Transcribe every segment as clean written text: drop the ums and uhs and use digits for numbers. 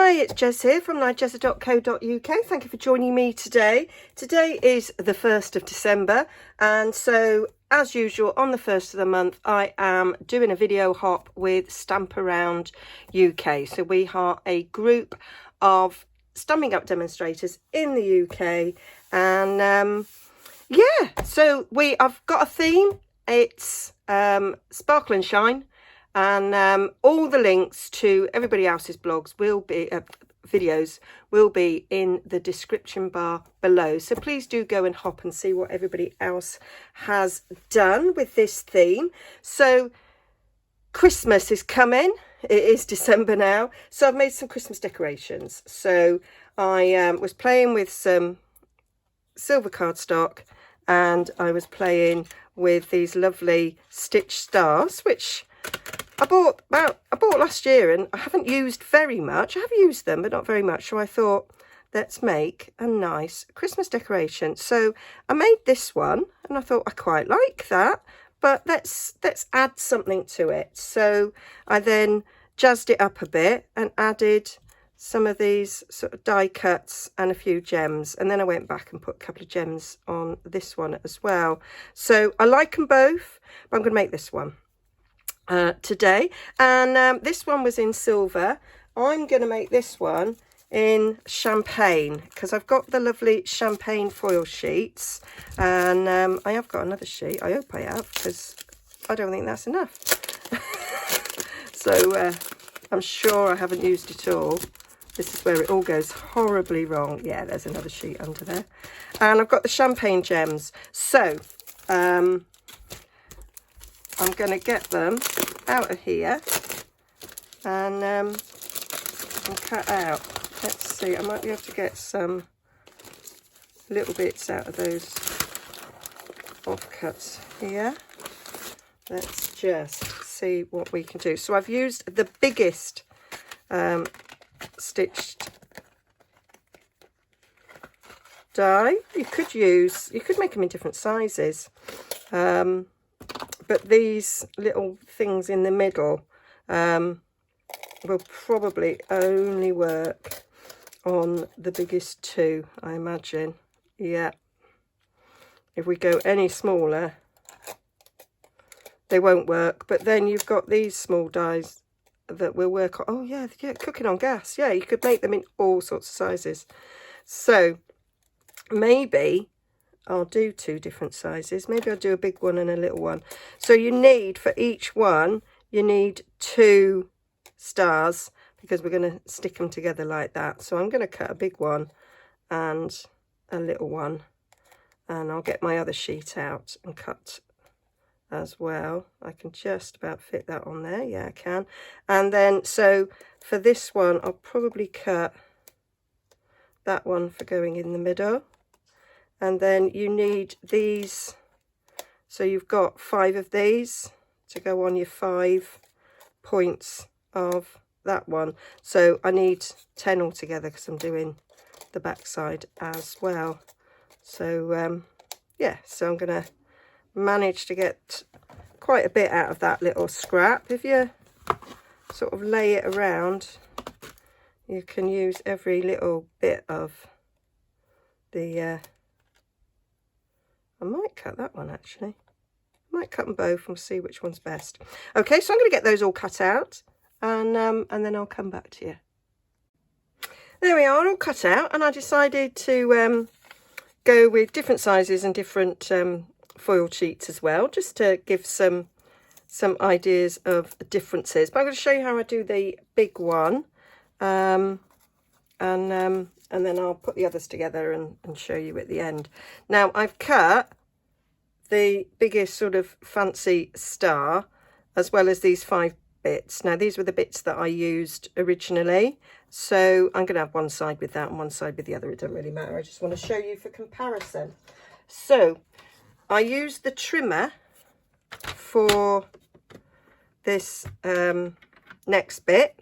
Hi, it's Jez here from nigezza.co.uk. Thank you for joining me today. Today is the 1st of December, and so as usual on the 1st of the month I am doing a video hop with Stamp Around UK. So we are a group of Stamping Up demonstrators in the UK, and yeah, so I've got a theme. It's Sparkle and Shine. And all the links to everybody else's blogs will be videos will be in the description bar below, so please do go and hop and see what everybody else has done with this theme. So Christmas is coming, it is December now, so I've made some Christmas decorations. So I was playing with some silver cardstock, and I was playing with these lovely stitch stars, which I bought last year, and I haven't used very much. I have used them, but not very much. So I thought, let's make a nice Christmas decoration. So I made this one, and I thought I quite like that, but let's add something to it. So I then jazzed it up a bit and added some of these sort of die cuts and a few gems, and then I went back and put a couple of gems on this one as well. So I like them both, but I'm going to make this one today, and this one was in silver. I'm going to make this one in champagne because I've got the lovely champagne foil sheets, and I have got another sheet. I hope I have, because I don't think that's enough. So I'm sure I haven't used it all. This is where it all goes horribly wrong. Yeah, there's another sheet under there, and I've got the champagne gems. So I'm going to get them out of here and cut out. Let's see, I might be able to get some little bits out of those offcuts here. Let's just see what we can do. So I've used the biggest stitched die. You could make them in different sizes. But these little things in the middle will probably only work on the biggest two, I imagine. Yeah. If we go any smaller, they won't work. But then you've got these small dies that will work on. Oh, yeah, cooking on gas. Yeah, you could make them in all sorts of sizes. So maybe I'll do two different sizes. Maybe I'll do a big one and a little one. So you need, for each one, you need 2 stars, because we're going to stick them together like that. So I'm going to cut a big one and a little one, and I'll get my other sheet out and cut as well. I can just about fit that on there. Yeah, I can. And then, so for this one, I'll probably cut that one for going in the middle. And then you need these, so you've got 5 of these to go on your 5 points of that one. So I need 10 altogether because I'm doing the back side as well. So yeah, so I'm going to manage to get quite a bit out of that little scrap. If you sort of lay it around, you can use every little bit of the I might cut that one, actually. I might cut them both and see which one's best. Okay, so I'm going to get those all cut out, and then I'll come back to you. There we are, all cut out, and I decided to go with different sizes and different foil sheets as well, just to give some ideas of differences. But I'm going to show you how I do the big one, and then I'll put the others together and show you at the end. Now, I've cut the biggest sort of fancy star, as well as these 5 bits. Now, these were the bits that I used originally. So I'm going to have one side with that and one side with the other. It doesn't really matter. I just want to show you for comparison. So I used the trimmer for this next bit.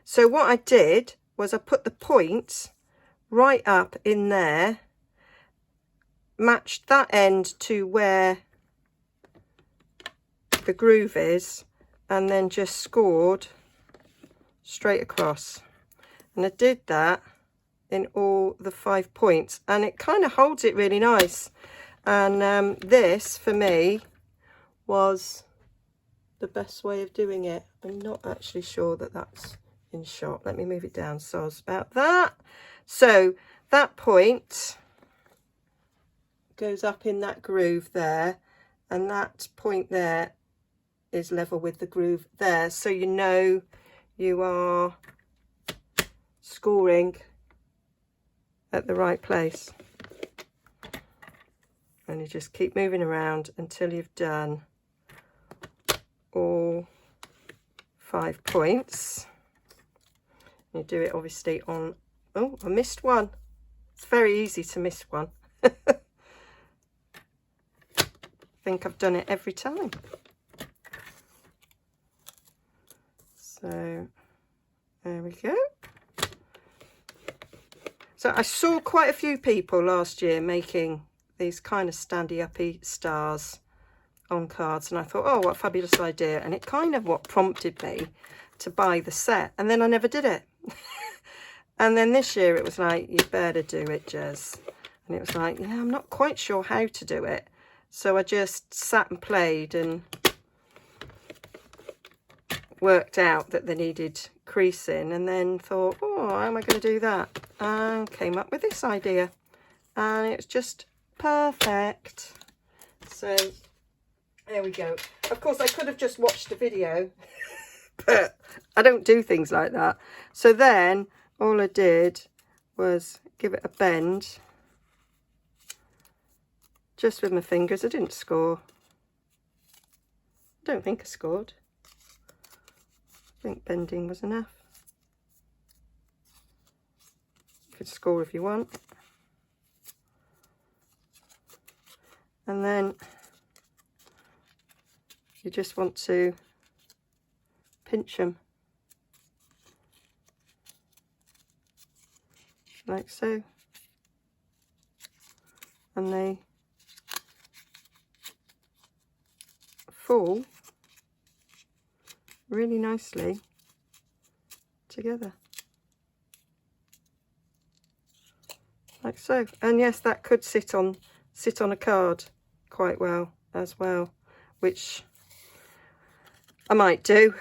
So what I did was I put the points right up in there, matched that end to where the groove is, and then just scored straight across. And I did that in all the 5 points, and it kind of holds it really nice. And this for me was the best way of doing it. I'm not actually sure that that's in shot. Let me move it down. So it's about that. So that point goes up in that groove there, and that point there is level with the groove there, so you know you are scoring at the right place. And you just keep moving around until you've done all 5 points. You do it obviously on, oh, I missed one. It's very easy to miss one. I think I've done it every time. So there we go. So I saw quite a few people last year making these kind of standy-uppy stars on cards, and I thought, oh, what a fabulous idea. And it kind of what prompted me to buy the set, and then I never did it. And then this year it was like, you better do it, Jez. And it was like, yeah, I'm not quite sure how to do it. So I just sat and played and worked out that they needed creasing, and then thought, oh, how am I going to do that? And came up with this idea, and it's just perfect. So there we go. Of course, I could have just watched a video, but I don't do things like that. So then all I did was give it a bend just with my fingers. I didn't score. I don't think I scored. I think bending was enough. You could score if you want. And then you just want to pinch them like so, and they fall really nicely together like so. And yes, that could sit on a card quite well as well, which I might do.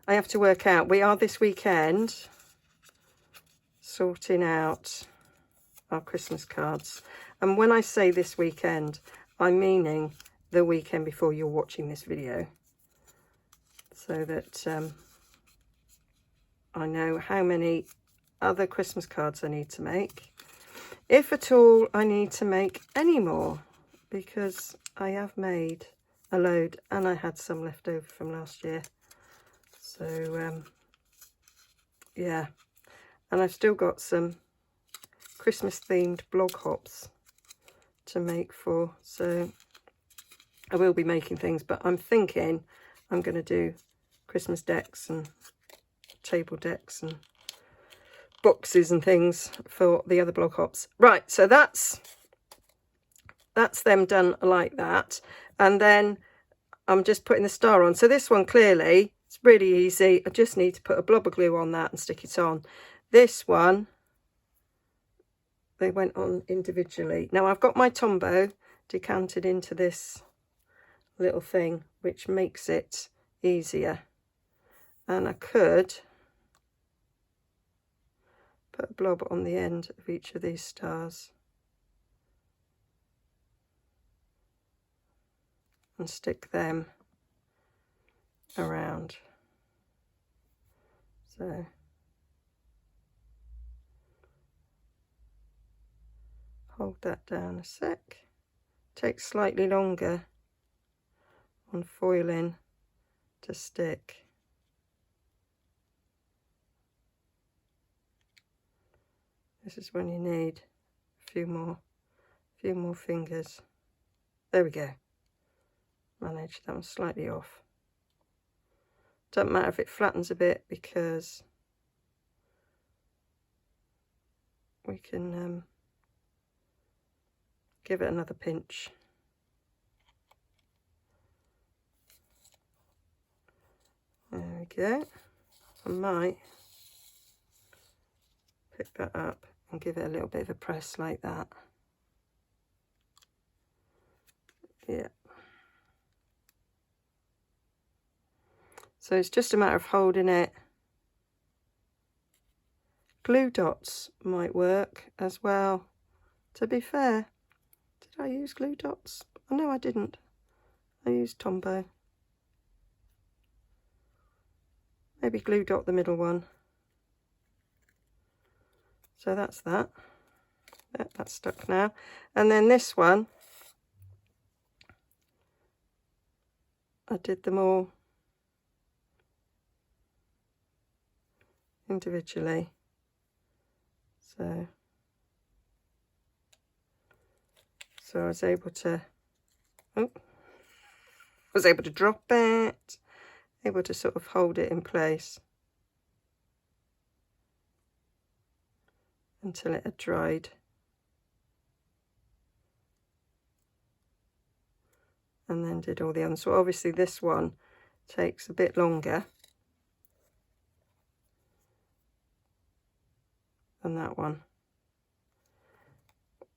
I have to work out. We are this weekend sorting out our Christmas cards, and when I say this weekend, I'm meaning the weekend before you're watching this video, so that I know how many other Christmas cards I need to make, if at all I need to make any more, because I have made a load and I had some left over from last year. So yeah, and I've still got some Christmas themed blog hops to make for, so I will be making things, but I'm thinking I'm going to do Christmas decks and table decks and boxes and things for the other blog hops. Right, so that's them done like that. And then I'm just putting the star on. So this one, clearly, it's really easy. I just need to put a blob of glue on that and stick it on. This one, they went on individually. Now I've got my Tombow decanted into this little thing, which makes it easier. And I could put a blob on the end of each of these stars and stick them around. So hold that down a sec. Takes slightly longer on foiling to stick. This is when you need a few more fingers. There we go. Managed. That was slightly off. Doesn't matter if it flattens a bit, because we can give it another pinch. There we go. I might pick that up and give it a little bit of a press like that. Yeah. So it's just a matter of holding it. Glue dots might work as well. To be fair, did I use glue dots? Oh, no, I didn't. I used Tombow. Maybe glue dot the middle one. So that's that. Yeah, that's stuck now. And then this one, I did them all individually. So I was able to, drop it, able to sort of hold it in place until it had dried. And then did all the others. So obviously this one takes a bit longer than that one,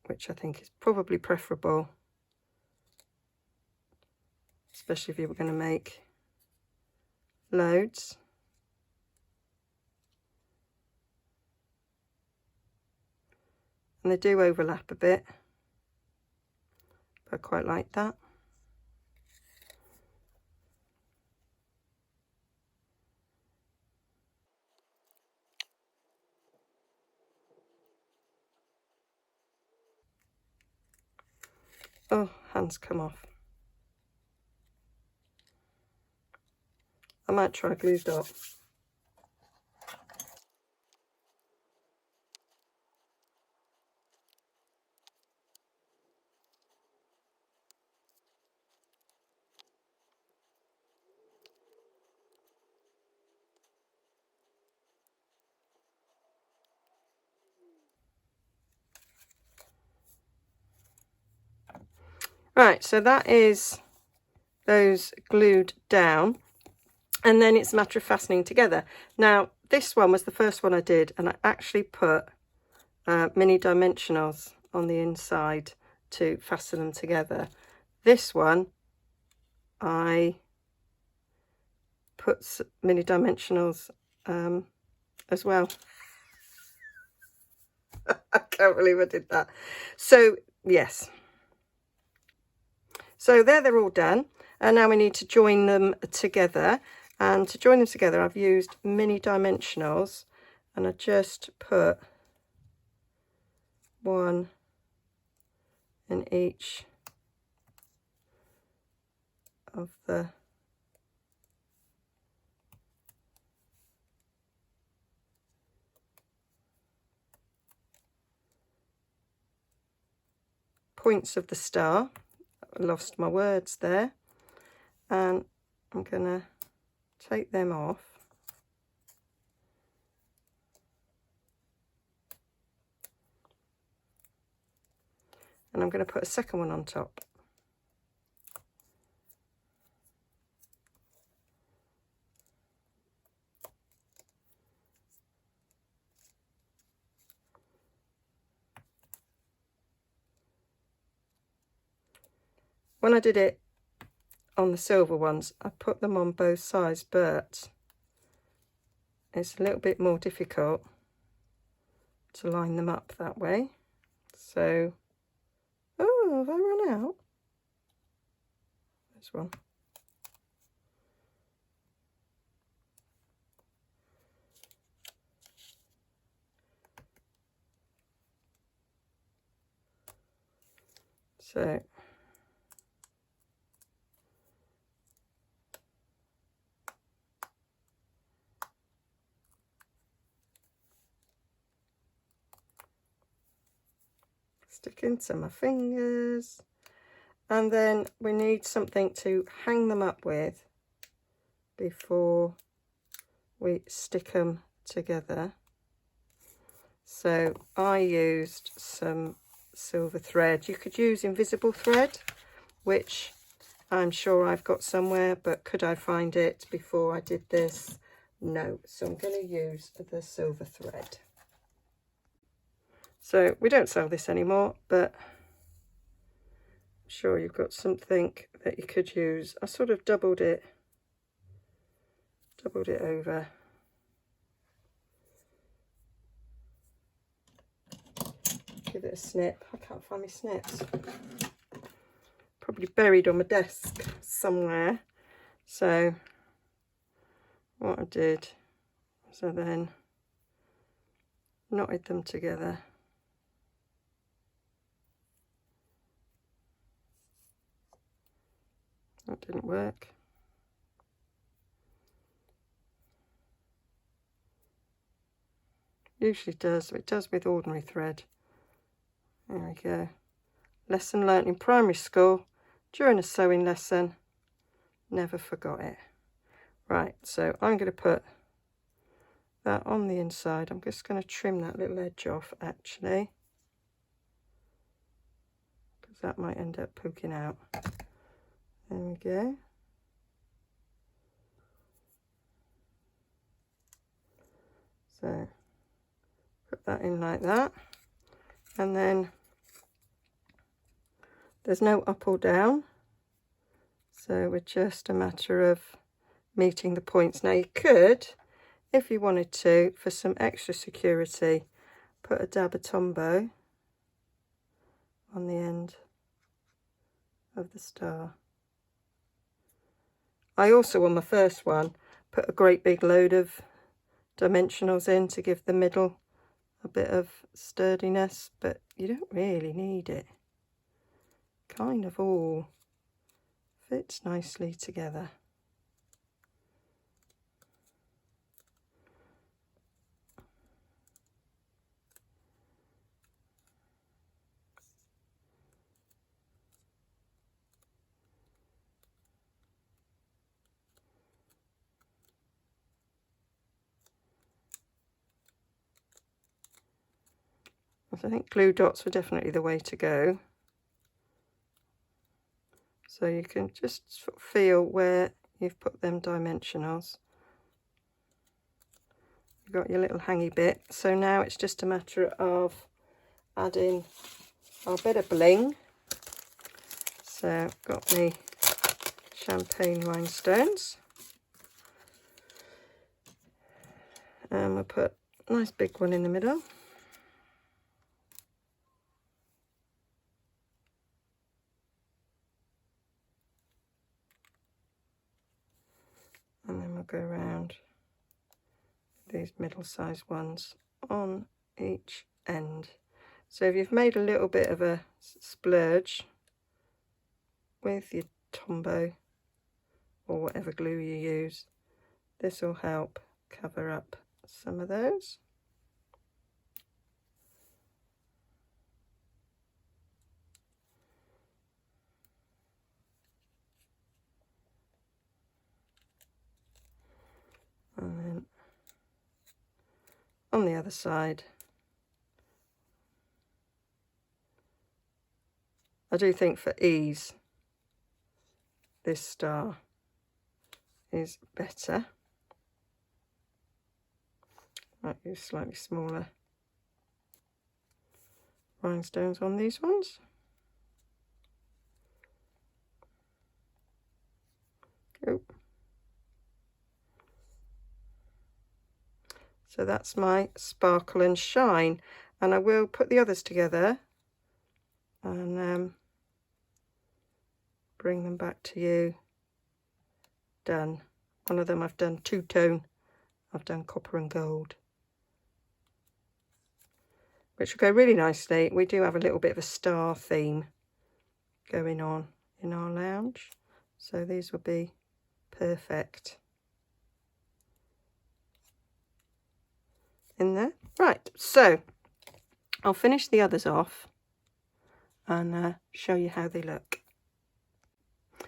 which I think is probably preferable, especially if you were going to make loads. And they do overlap a bit, but I quite like that. Oh, hands come off. I might try glue dot. Right, so that is those glued down, and then it's a matter of fastening together. Now, this one was the first one I did, and I actually put mini dimensionals on the inside to fasten them together. This one, I put mini dimensionals as well. I can't believe I did that. So, yes. So there they're all done, and now we need to join them together. And to join them together, I've used mini dimensionals, and I just put one in each of the points of the star. I lost my words there, and I'm gonna take them off. And I'm going to put a second one on top. When I did it on the silver ones, I put them on both sides, but it's a little bit more difficult to line them up that way. So, oh, have I run out? This one. So, stick into my fingers, and then we need something to hang them up with before we stick them together. So I used some silver thread. You could use invisible thread, which I'm sure I've got somewhere, but could I find it before I did this? No. So I'm going to use the silver thread. So we don't sell this anymore, but I'm sure you've got something that you could use. I sort of doubled it over. Give it a snip. I can't find my snips. Probably buried on my desk somewhere. So what I did was I then knotted them together. That didn't work. Usually does, it does with ordinary thread. There we go. Lesson learnt in primary school during a sewing lesson. Never forgot it. Right, so I'm going to put that on the inside. I'm just going to trim that little edge off actually, because that might end up poking out. There we go. So put that in like that, and then there's no up or down, so we're just a matter of meeting the points. Now you could, if you wanted to, for some extra security, put a dab of Tombow on the end of the star. I also, on my first one, put a great big load of dimensionals in to give the middle a bit of sturdiness, but you don't really need it. Kind of all fits nicely together. I think glue dots were definitely the way to go. So you can just feel where you've put them dimensionals. You've got your little hangy bit. So now it's just a matter of adding our bit of bling. So I've got my champagne rhinestones. And we'll put a nice big one in the middle. And then we'll go around these middle-sized ones on each end. So if you've made a little bit of a splurge with your Tombow or whatever glue you use, this will help cover up some of those. And then on the other side, I do think for ease, this star is better. Might use slightly smaller rhinestones on these ones. Oh. So that's my sparkle and shine, and I will put the others together and bring them back to you done. One of them I've done two-tone, I've done copper and gold, which will go really nicely. We do have a little bit of a star theme going on in our lounge, so these will be perfect in there. Right, so I'll finish the others off and show you how they look.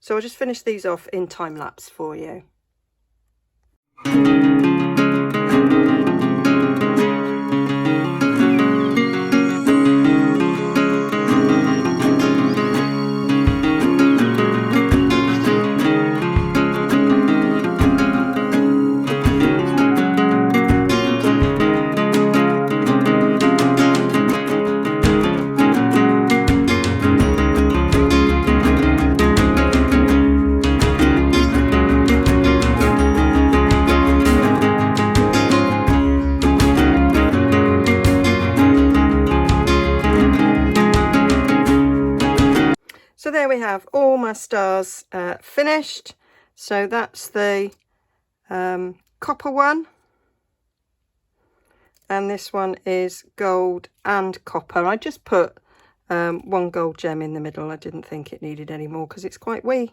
So I'll just finish these off in time lapse for you. have all my stars finished. So that's the copper one. And this one is gold and copper. I just put one gold gem in the middle. I didn't think it needed any more because it's quite wee.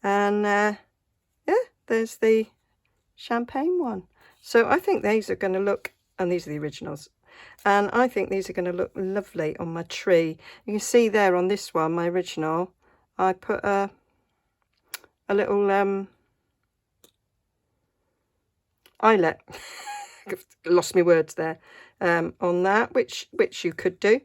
And yeah, there's the champagne one. So I think these are going to look, and these are the originals, and I think these are going to look lovely on my tree. You can see there on this one, my original, I put a little eyelet, lost my words there, on that, which you could do.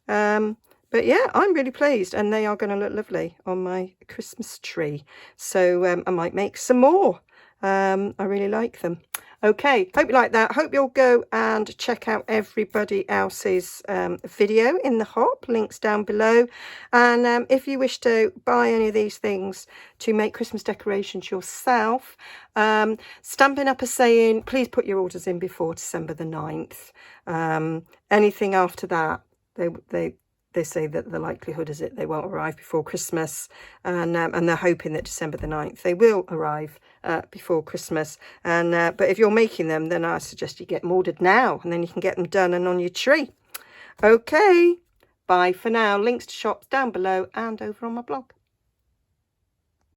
But yeah, I'm really pleased, and they are going to look lovely on my Christmas tree. So I might make some more. I really like them. Okay, hope you like that. Hope you'll go and check out everybody else's video in the hop, links down below. And if you wish to buy any of these things to make Christmas decorations yourself, Stampin' Up! Is saying please put your orders in before December the 9th. Anything after that, they say that the likelihood is that they won't arrive before Christmas, and they're hoping that December the 9th they will arrive before Christmas. And but if you're making them, then I suggest you get them ordered now, and then you can get them done and on your tree. Okay, bye for now. Links to shops down below and over on my blog.